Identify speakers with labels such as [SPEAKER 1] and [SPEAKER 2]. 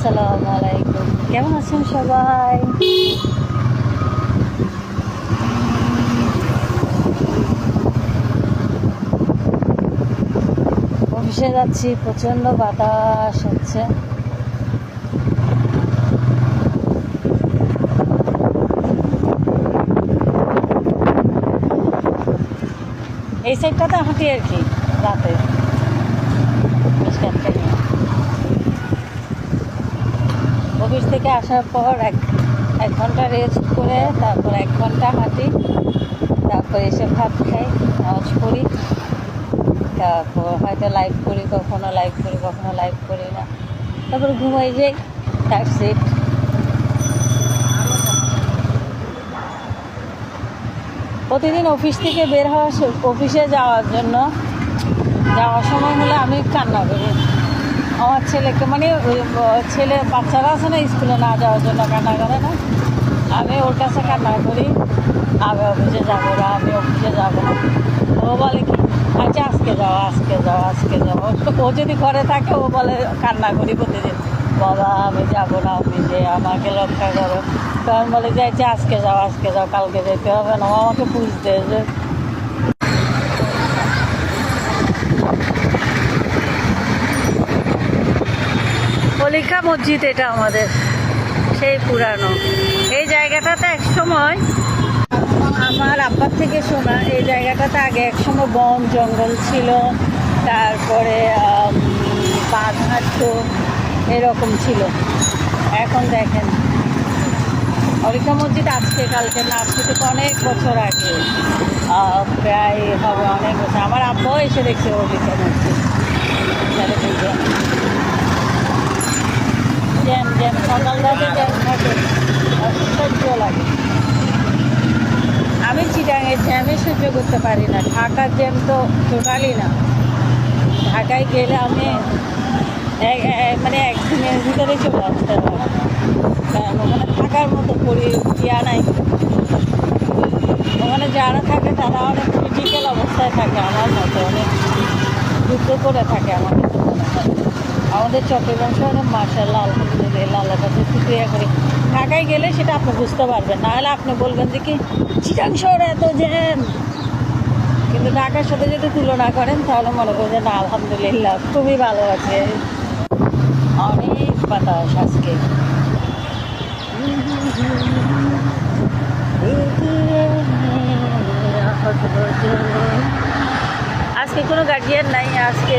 [SPEAKER 1] আসসালামু আলাইকুম, কেমন আছেন সবাই? অফিসে যাচ্ছি, প্রচণ্ড বাতাস হচ্ছে। এই সাইডটাতে হাঁটি আর কি রাতে। অফিস থেকে আসার পর এক ঘন্টা রেস্ট করে তারপর 1 ঘন্টা হাঁটি, তারপর এসে ভাত খাই, নামাজ পড়ি, তারপর হয়তো লাইভ করি, কখনো লাইভ করি, কখনো লাইভ করি না, তারপর ঘুমাই যাই। That's it. প্রতিদিন অফিস থেকে বের হওয়া, অফিসে যাওয়ার সময় হলে আমি কান্না করি। আমার ছেলেকে মানে ছেলে বাচ্চারা আছে না, স্কুলে না যাওয়ার জন্য কান্না করে না, আমি ওর কাছে কান্না করি আমি অফিসে যাবো না, আমি অফিসে যাবো না। ও বলে কি, আচ্ছা আজকে যাও, আজকে যাও, আজকে যাও। ও যদি ঘরে থাকে ও বলে, কান্না করি প্রতিদিন, বাবা আমি যাবো না অফিসে, আমাকে রক্ষা করো। তো আমি বলে যে আচ্ছা আজকে যাও, আজকে যাও, কালকে যেতে হবে না। ও আমাকে বুঝতে যে কলিকা মসজিদ, এটা আমাদের সেই পুরানো এই জায়গাটাতে একসময় আমার আব্বার থেকে শোনা, এই জায়গাটাতে আগে একসময় বন জঙ্গল ছিল, তারপরে বাঘ হাঁটতো, এরকম ছিল। এখন দেখেন কলিকা মসজিদ আজকে কালকে না, আজকে থেকে অনেক বছর আগে, প্রায় হবে অনেক বছর। আমার আব্বাও এসে দেখছে কলিকা মসজিদ। জ্যাম জ্যাম সকালটাতে জ্যাম থাকে, অসহ্য লাগে। আমি চিটাঙের জ্যামে সহ্য করতে পারি না, ঢাকার জ্যাম তো টোটালি না। ঢাকায় গেলে আমি মানে একদিনের ভিতরে চলে আসতে পারি, কারণ ওখানে থাকার মতো ইয়া নাই। ওখানে যারা থাকে তারা অনেক ক্রিটিক্যাল অবস্থায় থাকে, আমার মতো অনেক যুদ্ধ করে থাকে। আমাদের চট্টগ্রাম শহরে মাশাআল্লাহ আলহামদুলিল্লাহ, আল্লাহর কাছে শুকরিয়া করি। ঢাকায় গেলে সেটা আপনি বুঝতে পারবেন, নাহলে আপনি বলবেন যে কি চিটাং শহরে এত জ্যাম। কিন্তু ঢাকার সাথে যদি তুলনা করেন তাহলে মনে করবেন না, আলহামদুলিল্লাহ খুবই ভালো আছে। অনেক বাতাস আজকে। আজকে কোনো গার্জিয়ান নাই আজকে।